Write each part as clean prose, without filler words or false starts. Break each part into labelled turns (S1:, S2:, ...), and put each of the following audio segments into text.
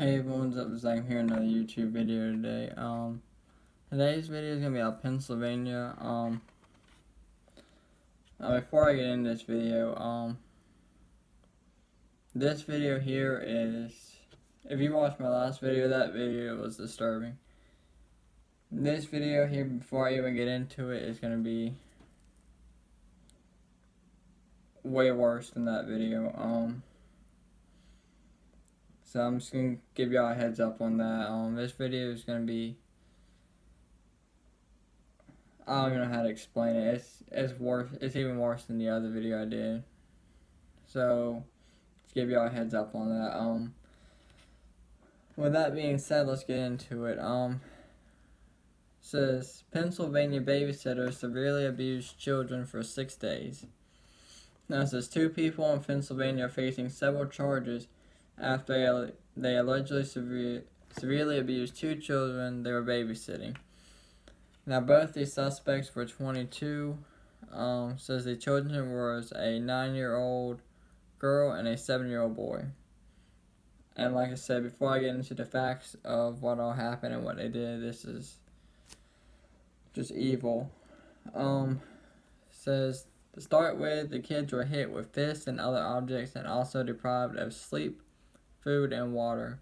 S1: Hey everyone, what's up? Zack here, another YouTube video today. Today's video is gonna be about Pennsylvania. Before I get into this video here is, if you watched my last video, that video was disturbing. This video here, before I even get into it, is gonna be way worse than that video. So I'm just gonna give y'all a heads up on that. This video is gonna be, I don't even know how to explain it. It's worse. It's even worse than the other video I did. So, let's give y'all a heads up on that. With that being said, let's get into it. Says Pennsylvania babysitter severely abused children for 6 days. Now it says 2 people in Pennsylvania are facing several charges after they allegedly severely abused 2 children they were babysitting. Now both these suspects were 22. Says the children was a 9-year-old girl and a 7-year-old boy. And like I said, before I get into the facts of what all happened and what they did, this is just evil. Says to start with, the kids were hit with fists and other objects and also deprived of sleep, food, and water.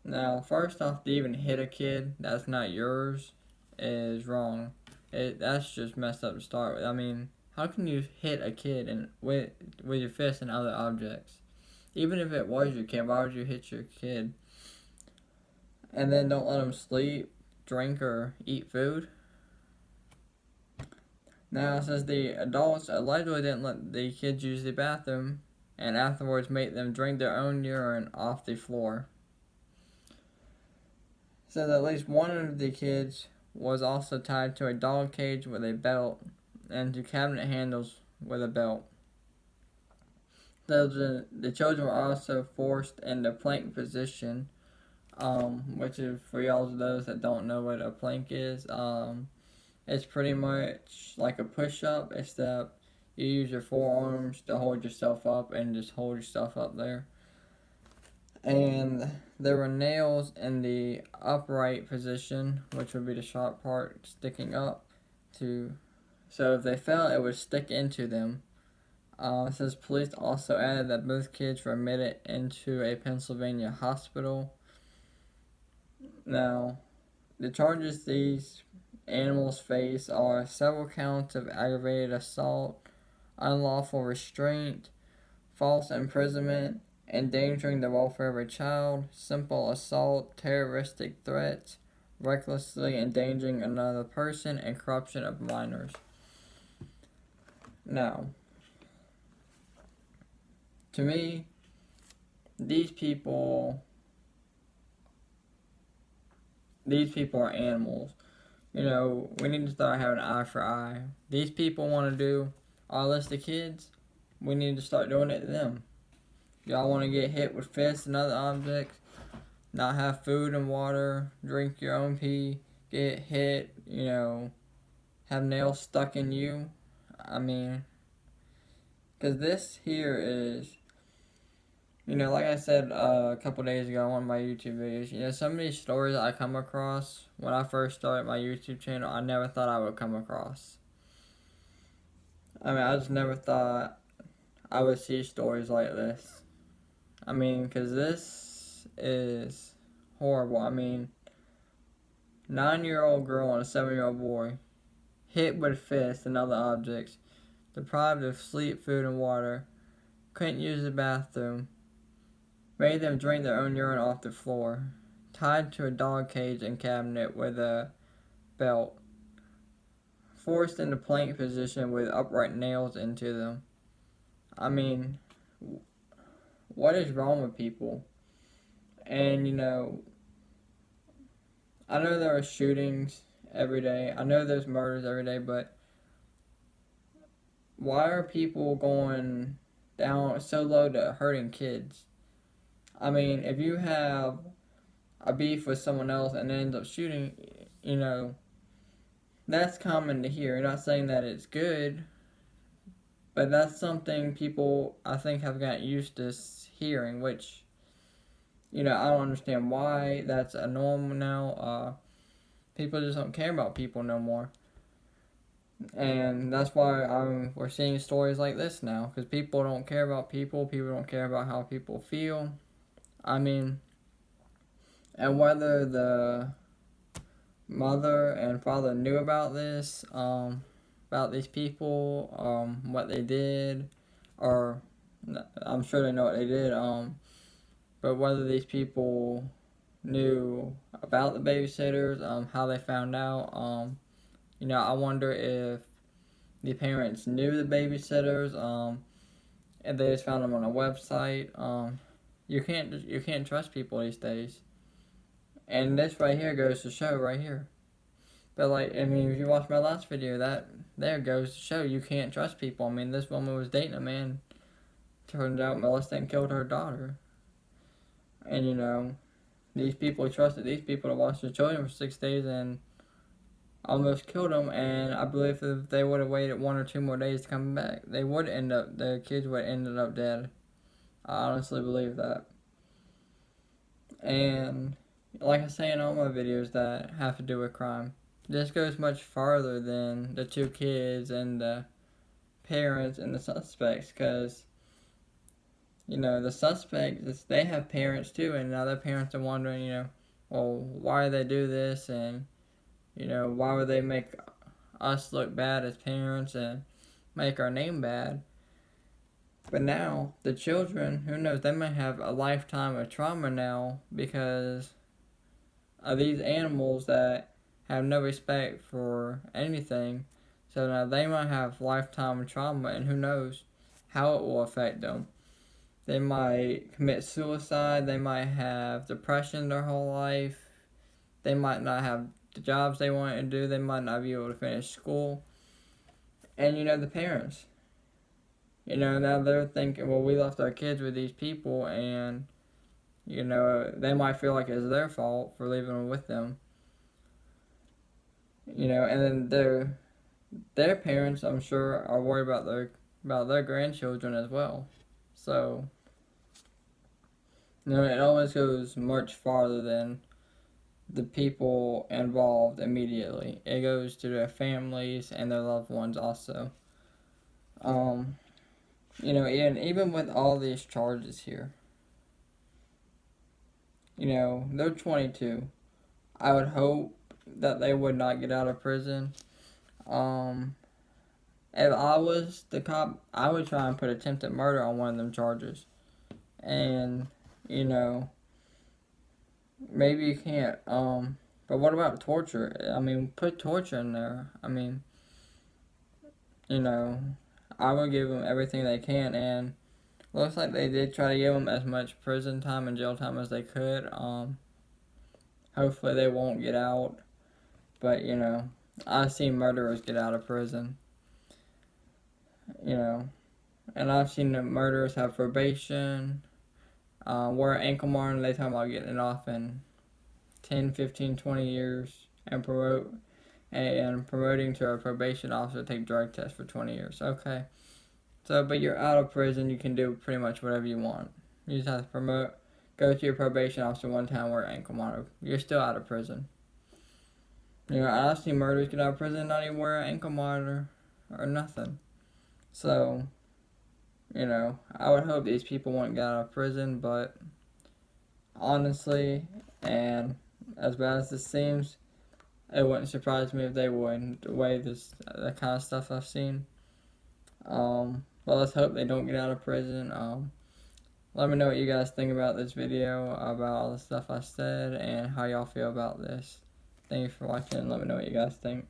S1: Now, first off, to even hit a kid that's not yours is wrong. That's just messed up to start with. I mean, how can you hit a kid with your fist and other objects? Even if it was your kid, why would you hit your kid? And then don't let them sleep, drink, or eat food? Now it says the adults allegedly didn't let the kids use the bathroom and afterwards made them drink their own urine off the floor. It says at least one of the kids was also tied to a dog cage with a belt and to cabinet handles with a belt. The children were also forced into plank position, which is, for y'all those that don't know what a plank is, it's pretty much like a push-up, except you use your forearms to hold yourself up and just hold yourself up there. And there were nails in the upright position, which would be the sharp part sticking up so if they fell, it would stick into them. It says police also added that both kids were admitted into a Pennsylvania hospital. Now, the charges these animals face are several counts of aggravated assault, unlawful restraint, false imprisonment, endangering the welfare of a child, simple assault, terroristic threats, recklessly endangering another person, and corruption of minors. Now, to me, these people are animals. You know, we need to start having eye for eye. These people want to do all this to kids. We need to start doing it to them. Y'all want to get hit with fists and other objects, not have food and water, drink your own pee, get hit, have nails stuck in you. I mean, because this here is, like I said a couple days ago on one of my YouTube videos, some of these stories I come across when I first started my YouTube channel, I never thought I would come across. I mean, I just never thought I would see stories like this. I mean, because this is horrible. I mean, 9-year-old girl and a 7-year-old boy hit with fists and other objects, deprived of sleep, food, and water, couldn't use the bathroom, made them drink their own urine off the floor, tied to a dog cage and cabinet with a belt, forced into plank position with upright nails into them. I mean, what is wrong with people? And, I know there are shootings every day. I know there's murders every day, but why are people going down so low to hurting kids? I mean, if you have a beef with someone else and ends up shooting, that's common to hear. I'm not saying that it's good, but that's something people, I think, have gotten used to hearing, which You know, I don't understand why that's a norm now. People just don't care about people no more. And that's why we're seeing stories like this now, because people don't care about people. People don't care about how people feel. I mean, and whether the mother and father knew about this, about these people, what they did, or I'm sure they know what they did, but whether these people knew about the babysitters, how they found out, you know, I wonder if the parents knew the babysitters, and they just found them on a website. You can't trust people these days, and this right here goes to show right here. But like, I mean, if you watch my last video, that there goes to show you can't trust people. I mean, this woman was dating a man, turned out molested and killed her daughter, and you know, these people trusted these people to watch their children for 6 days and almost killed them. And I believe if they would have waited 1 or 2 more days to come back, they would end up, the kids would have ended up dead. I honestly believe that. And like I say in all my videos that have to do with crime, this goes much farther than the 2 kids and the parents and the suspects, because you know the suspects, they have parents too, and now their parents are wondering, you know, well, why do they do this, and you know, why would they make us look bad as parents and make our name bad? But now the children, who knows, they may have a lifetime of trauma now because of these animals that have no respect for anything. So now they might have lifetime trauma, and who knows how it will affect them. They might commit suicide, they might have depression their whole life, they might not have the jobs they want to do, they might not be able to finish school. And you know, the parents, you know, now they're thinking, well, we left our kids with these people, and you know, they might feel like it's their fault for leaving them with them. You know, and then their parents, I'm sure, are worried about their grandchildren as well. So, you know, it always goes much farther than the people involved immediately. It goes to their families and their loved ones also. You know, and even with all these charges here, you know, they're 22. I would hope that they would not get out of prison. If I was the cop, I would try and put attempted murder on one of them charges. And, you know, maybe you can't, but what about torture? I mean, put torture in there. I mean, you know, I would give them everything they can, and looks like they did try to give them as much prison time and jail time as they could. Hopefully they won't get out, but, you know, I've seen murderers get out of prison, you know, and I've seen the murderers have probation, wear ankle monitor, they talk about getting it off in 10, 15, 20 years, and promoting to a probation officer to take drug tests for 20 years. Okay. So, but you're out of prison, you can do pretty much whatever you want. You just have to go to your probation officer one time, wear ankle monitor. You're still out of prison. You know, I've seen murderers get out of prison and not even wear an ankle monitor or nothing. So, you know, I would hope these people won't get out of prison, but honestly, and as bad as this seems, it wouldn't surprise me if they would, the kind of stuff I've seen. But let's hope they don't get out of prison. Let me know what you guys think about this video, about all the stuff I said, and how y'all feel about this. Thank you for watching, and let me know what you guys think.